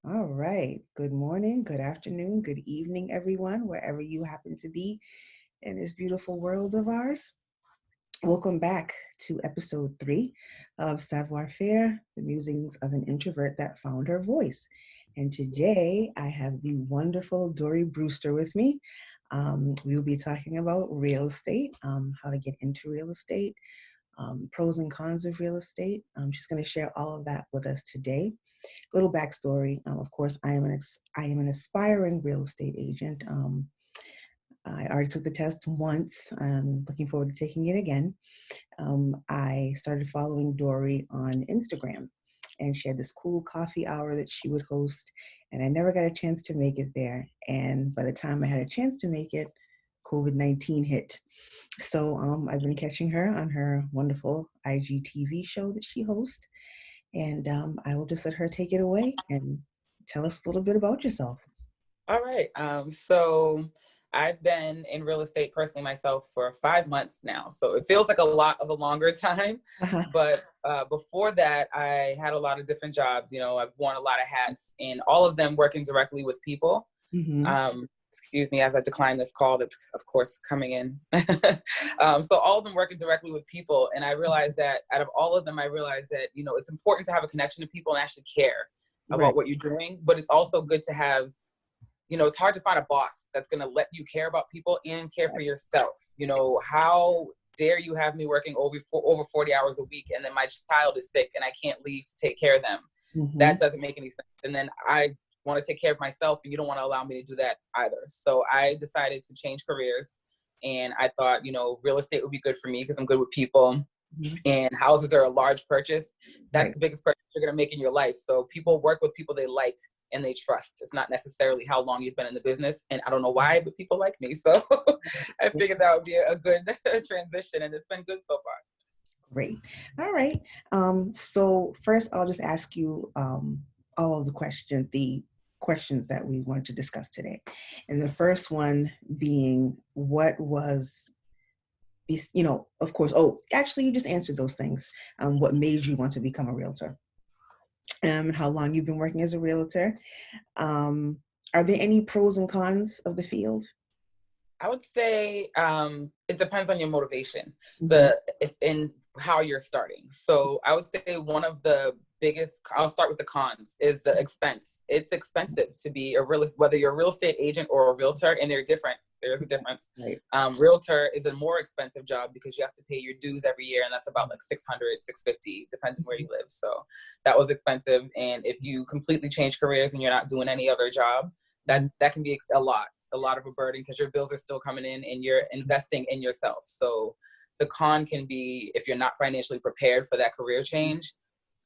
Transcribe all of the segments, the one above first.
All right. Good morning, good afternoon, good evening, everyone, wherever you happen to be in this beautiful world of ours. Welcome back to episode 3 of Savoir Faire, the musings of an introvert that found her voice. And today I have the wonderful Dori Brewster with me. We'll be talking about real estate, how to get into real estate, pros and cons of real estate. She's going to share all of that with us today. Little backstory. Of course, I am an aspiring real estate agent. I already took the test once. I'm looking forward to taking it again. I started following Dori on Instagram, and she had this cool coffee hour that she would host, and I never got a chance to make it there. And by the time I had a chance to make it, COVID-19 hit. So I've been catching her on her wonderful IGTV show that she hosts, and I will just let her take it away and tell us a little bit about yourself. All right. So I've been in real estate personally myself for 5 months now. So it feels like a lot of a longer time. Uh-huh. But before that, I had a lot of different jobs. I've worn a lot of hats, and all of them working directly with people. Mm-hmm. Excuse me as I decline this call that's, of course, coming in. So all of them working directly with people. And I realized that out of all of them, I realized that, it's important to have a connection to people and actually care Right. about what you're doing. But it's also good to have it's hard to find a boss that's going to let you care about people and care for yourself. How dare you have me working over 40 hours a week, and then my child is sick and I can't leave to take care of them? Mm-hmm. That doesn't make any sense. And then I want to take care of myself, and you don't want to allow me to do that either. So I decided to change careers, and I thought, real estate would be good for me because I'm good with people, Mm-hmm. and houses are a large purchase. That's Right. the biggest purchase you're going to make in your life. So people work with people they like and they trust. It's not necessarily how long you've been in the business. And I don't know why, but people like me. So I figured that would be a good transition, and it's been good so far. Great. All right. So first, I'll just ask you all of the questions that we wanted to discuss today, and the first one being, what was, of course. Oh, actually, you just answered those things. What made you want to become a realtor? How long you've been working as a realtor? Um, are there any pros and cons of the field? I would say it depends on your motivation, Mm-hmm. in how you're starting. So I would say one of the biggest, I'll start with the cons, is the expense. It's expensive to be a realist, whether you're a real estate agent or a realtor, and they're different. There's a difference. Right. Realtor is a more expensive job because you have to pay your dues every year, and that's about like 600, 650, depends on where you live. So that was expensive. And if you completely change careers and you're not doing any other job, that can be a lot of a burden because your bills are still coming in and you're investing in yourself. So the con can be, if you're not financially prepared for that career change,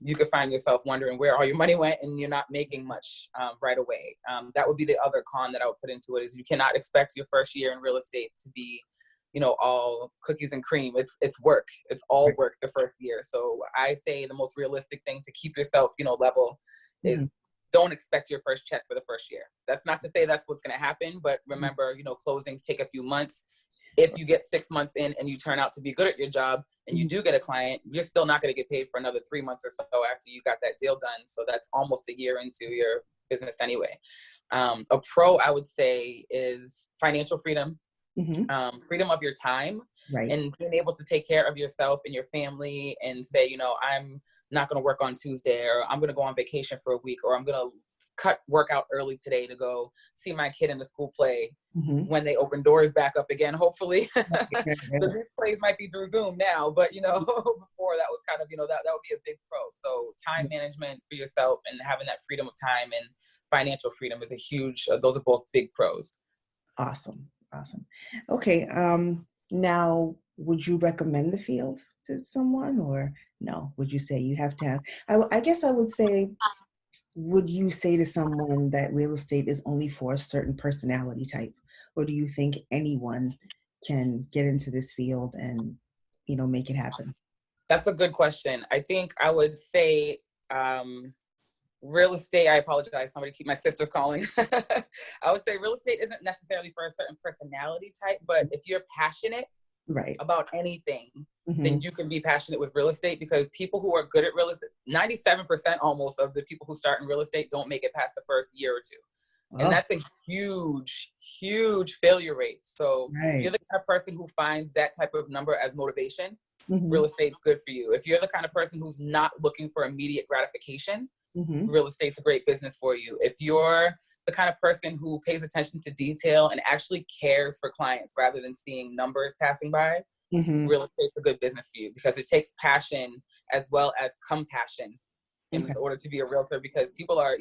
you could find yourself wondering where all your money went and you're not making much right away. That would be the other con that I would put into it, is you cannot expect your first year in real estate to be, all cookies and cream. It's work. It's all Right. work the first year. So I say the most realistic thing to keep yourself, level Mhm. is, don't expect your first check for the first year. That's not to say that's what's going to happen, but remember, closings take a few months. If you get 6 months in and you turn out to be good at your job and you Mhm. do get a client, you're still not going to get paid for another 3 months or so after you got that deal done. So that's almost a year into your business anyway. A pro, I would say, is financial freedom. Mhm. Freedom of your time, Right. and being able to take care of yourself and your family and say, I'm not going to work on Tuesday, or I'm going to go on vacation for a week, or I'm going to cut work out early today to go see my kid in the school play Mhm. when they open doors back up again, hopefully. Right, So right. these plays might be through Zoom now, but before that was kind of, that would be a big pro. So time management for yourself and having that freedom of time and financial freedom is a huge, those are both big pros. Awesome. Awesome. Okay. Now, would you recommend the field to someone, or no? Would you say you have to have? I guess I would say, would you say to someone that real estate is only for a certain personality type, or do you think anyone can get into this field and, make it happen? That's a good question. I think I would say real estate. I apologize. Somebody keep my sister's calling. I would say real estate isn't necessarily for a certain personality type, but if you're passionate Right. about anything, Mm-hmm. then you can be passionate with real estate, because people who are good at real estate, 97% almost of the people who start in real estate don't make it past the first year or two. And Oh, that's a huge, huge failure rate. So if you're right. the kind of person who finds that type of number as motivation, Mm-hmm. real estate's good for you. If you're the kind of person who's not looking for immediate gratification, Mm-hmm. real estate's a great business for you. If you're the kind of person who pays attention to detail and actually cares for clients rather than seeing numbers passing by, Mm-hmm. real estate's a good business for you, because it takes passion as well as compassion in Okay. order to be a realtor, because people are,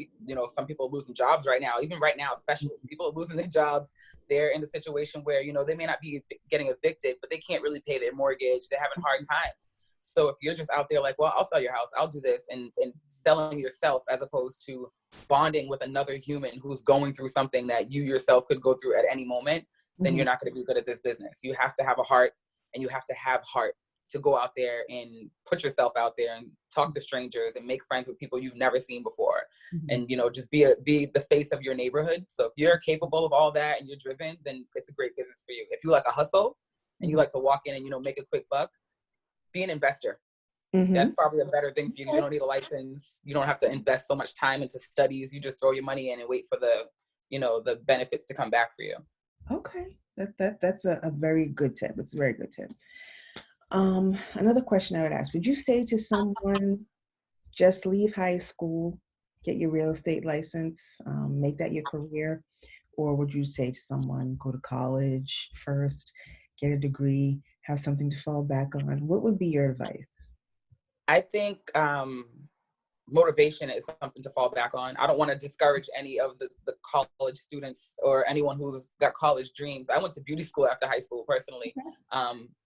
some people are losing jobs right now, even right now, especially people are losing their jobs. They're in a situation where, they may not be getting evicted, but they can't really pay their mortgage. They're having hard times. So if you're just out there like, well, I'll sell your house, I'll do this, and selling yourself as opposed to bonding with another human who's going through something that you yourself could go through at any moment, then Mm-hmm. you're not going to be good at this business. You have to have a heart, and you have to have heart to go out there and put yourself out there and talk to strangers and make friends with people you've never seen before. Mm-hmm. And, just be the face of your neighborhood. So if you're capable of all that and you're driven, then it's a great business for you. If you like a hustle and you like to walk in and, make a quick buck, be an investor. Mm-hmm. That's probably a better thing for you, because you don't need a license. You don't have to invest so much time into studies. You just throw your money in and wait for the benefits to come back for you. Okay. That's a very good tip. It's a very good tip. Another question I would ask, would you say to someone, just leave high school, get your real estate license, make that your career? Or would you say to someone, go to college first, get a degree, have something to fall back on? What would be your advice? I think motivation is something to fall back on. I don't want to discourage any of the college students or anyone who's got college dreams. I went to beauty school after high school personally.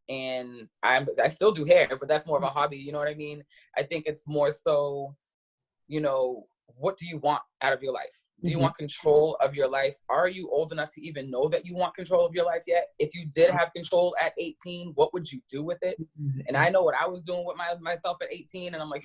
And I still do hair, but that's more of a hobby. You know what I mean? I think it's more so, what do you want out of your life? Do you Mm-hmm. want control of your life? Are you old enough to even know that you want control of your life yet? If you did have control at 18, what would you do with it? And I know what I was doing with myself at 18, and I'm like,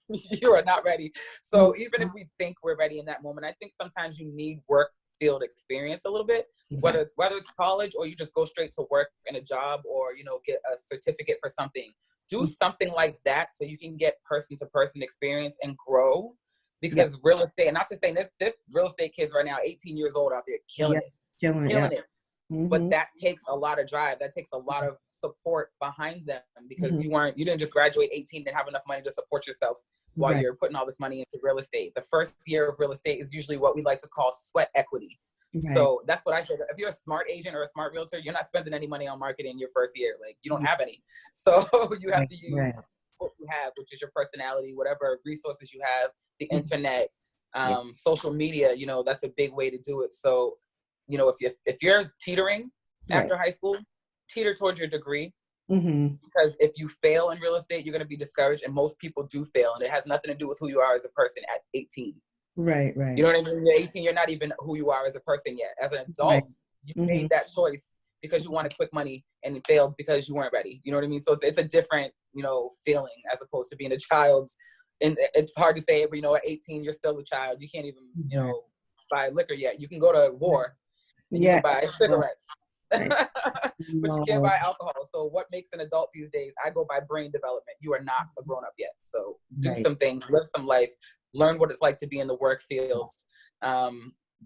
you are not ready. So even if we think we're ready in that moment, I think sometimes you need work field experience a little bit, whether it's college or you just go straight to work in a job, or get a certificate for something. Do something like that so you can get person to person experience and grow. Because real estate, and not just saying this real estate kids right now, 18 years old out there, killing it. But that takes a lot of drive. That takes a lot of support behind them, because you didn't just graduate 18 and have enough money to support yourself while you're putting all this money into real estate. The first year of real estate is usually what we like to call sweat equity. So that's what I said. If you're a smart agent or a smart realtor, you're not spending any money on marketing your first year. Like, you don't have any. So you have to use what you have, which is your personality, whatever resources you have, the internet, social media, that's a big way to do it. So, if you're teetering after high school, teeter towards your degree. Because if you fail in real estate, you're going to be discouraged, and most people do fail, and it has nothing to do with who you are as a person at 18. Right. You know what I mean? You're 18, you're not even who you are as a person yet. As an adult, you made that choice because you wanted quick money, and it failed because you weren't ready. You know what I mean? So it's a different, feeling as opposed to being a child. And it's hard to say, but at 18, you're still a child. You can't even, buy liquor yet. You can go to war and you can buy cigarettes, but you can't buy alcohol. So what makes an adult these days? I go by brain development. You are not a grown up yet. So do some things, live some life, learn what it's like to be in the work fields.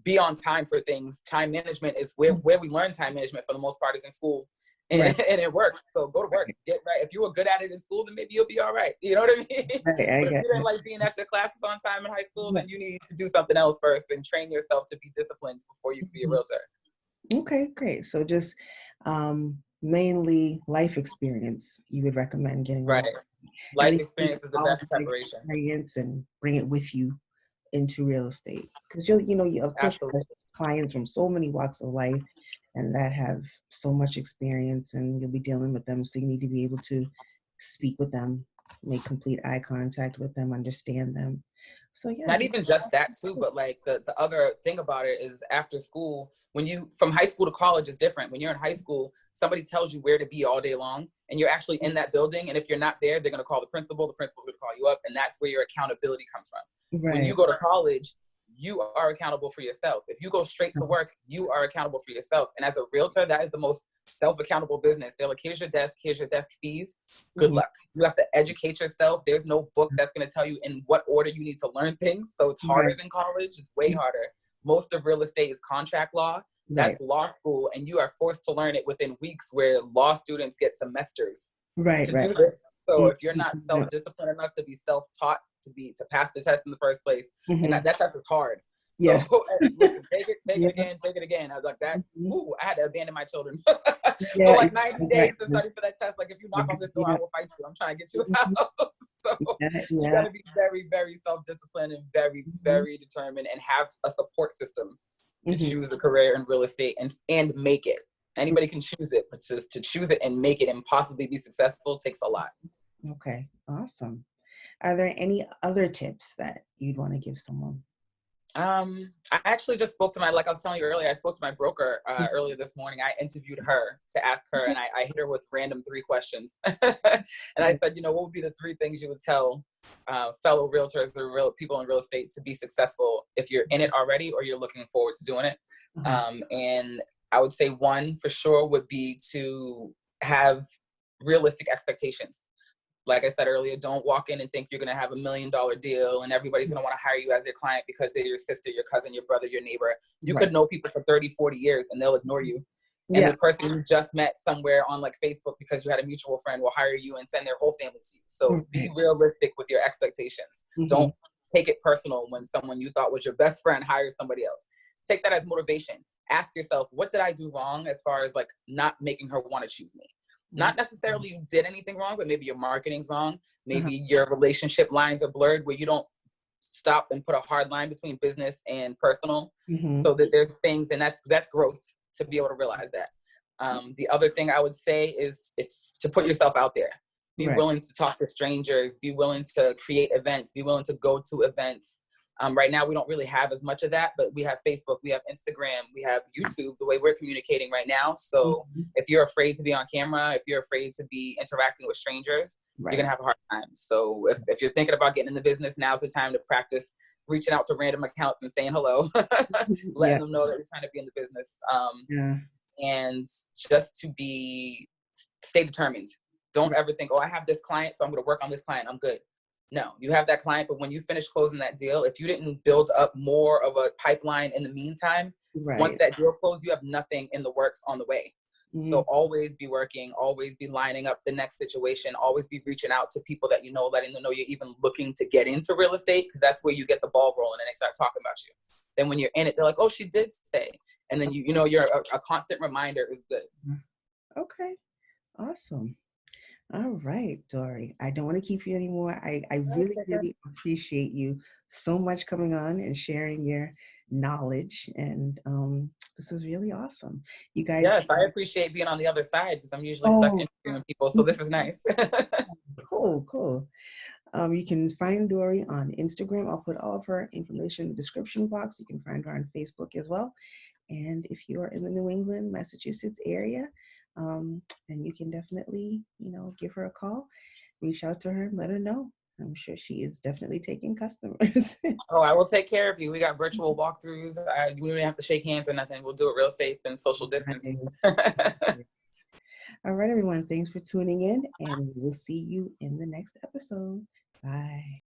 Be on time for things. Time management is where we learn time management for the most part is in school. And, and it works. So go to work, get right. If you were good at it in school, then maybe you'll be all right. You know what I mean? But if you didn't like being at your classes on time in high school, then you need to do something else first and train yourself to be disciplined before you can be a realtor. Okay, great. So just mainly life experience you would recommend getting. Life experience is the best preparation. Experience and bring it with you into real estate, because you of course have clients from so many walks of life and that have so much experience, and you'll be dealing with them, so you need to be able to speak with them, make complete eye contact with them, understand them. So not even just that too, but like the other thing about it is after school, when you from high school to college is different. When you're in high school, somebody tells you where to be all day long, and you're actually in that building, and if you're not there, they're going to call the principal's going to call you up, and that's where your accountability comes from. When you go to college, you are accountable for yourself. If you go straight to work, you are accountable for yourself. And as a realtor, that is the most self-accountable business. They're like, here's your desk fees. Good luck. You have to educate yourself. There's no book that's going to tell you in what order you need to learn things. So it's harder than college. It's way harder. Most of real estate is contract law. That's law school. And you are forced to learn it within weeks, where law students get semesters to do this. So if you're not self-disciplined enough to be self-taught, to pass the test in the first place, and that test is hard. So listen, take it again. I was like that. Ooh, I had to abandon my children for like 90 days to study for that test. Like, if you knock on this door, I will fight you. I'm trying to get you out. So you got to be very, very self-disciplined and very, very determined, and have a support system to choose a career in real estate and make it. Anybody can choose it, but to choose it and make it and possibly be successful takes a lot. Okay, awesome. Are there any other tips that you'd want to give someone? I actually just spoke to like I was telling you earlier, I spoke to my broker earlier this morning. I interviewed her to ask her, and I hit her with random 3 questions. And I said, what would be the 3 things you would tell fellow realtors or real people in real estate to be successful if you're in it already or you're looking forward to doing it? And I would say 1 for sure would be to have realistic expectations. Like I said earlier, don't walk in and think you're going to have $1 million deal and everybody's going to want to hire you as their client because they're your sister, your cousin, your brother, your neighbor. You could know people for 30, 40 years and they'll ignore you. And the person you just met somewhere on like Facebook because you had a mutual friend will hire you and send their whole family to you. So be realistic with your expectations. Don't take it personal when someone you thought was your best friend hires somebody else. Take that as motivation. Ask yourself, what did I do wrong as far as like not making her want to choose me? Not necessarily you did anything wrong, but maybe your marketing's wrong. Maybe your relationship lines are blurred where you don't stop and put a hard line between business and personal. So that there's things, and that's growth to be able to realize that. The other thing I would say is to put yourself out there. Be willing to talk to strangers. Be willing to create events. Be willing to go to events. Right now, we don't really have as much of that, but we have Facebook, we have Instagram, we have YouTube, the way we're communicating right now. So if you're afraid to be on camera, if you're afraid to be interacting with strangers, you're going to have a hard time. So if you're thinking about getting in the business, now's the time to practice reaching out to random accounts and saying hello, letting them know that you're trying to be in the business. And just to stay determined. Don't ever think, oh, I have this client, so I'm going to work on this client. I'm good. No, you have that client, but when you finish closing that deal, if you didn't build up more of a pipeline in the meantime, once that deal closed, you have nothing in the works on the way. So always be working, always be lining up the next situation, always be reaching out to people that you know, letting them know you're even looking to get into real estate, because that's where you get the ball rolling and they start talking about you. Then when you're in it, they're like, oh, she did stay. And then you're a constant reminder is good. Okay, awesome. All right, Dori. I don't want to keep you anymore. I really, really appreciate you so much coming on and sharing your knowledge. And this is really awesome. You guys. Yes, I appreciate being on the other side because I'm usually stuck interviewing people. So this is nice. Cool. You can find Dori on Instagram. I'll put all of her information in the description box. You can find her on Facebook as well. And if you are in the New England, Massachusetts area, then you can definitely, give her a call, reach out to her and let her know. I'm sure she is definitely taking customers. Oh, I will take care of you. We got virtual walkthroughs. We don't have to shake hands or nothing. We'll do it real safe and social distance. All right, everyone. Thanks for tuning in, and we'll see you in the next episode. Bye.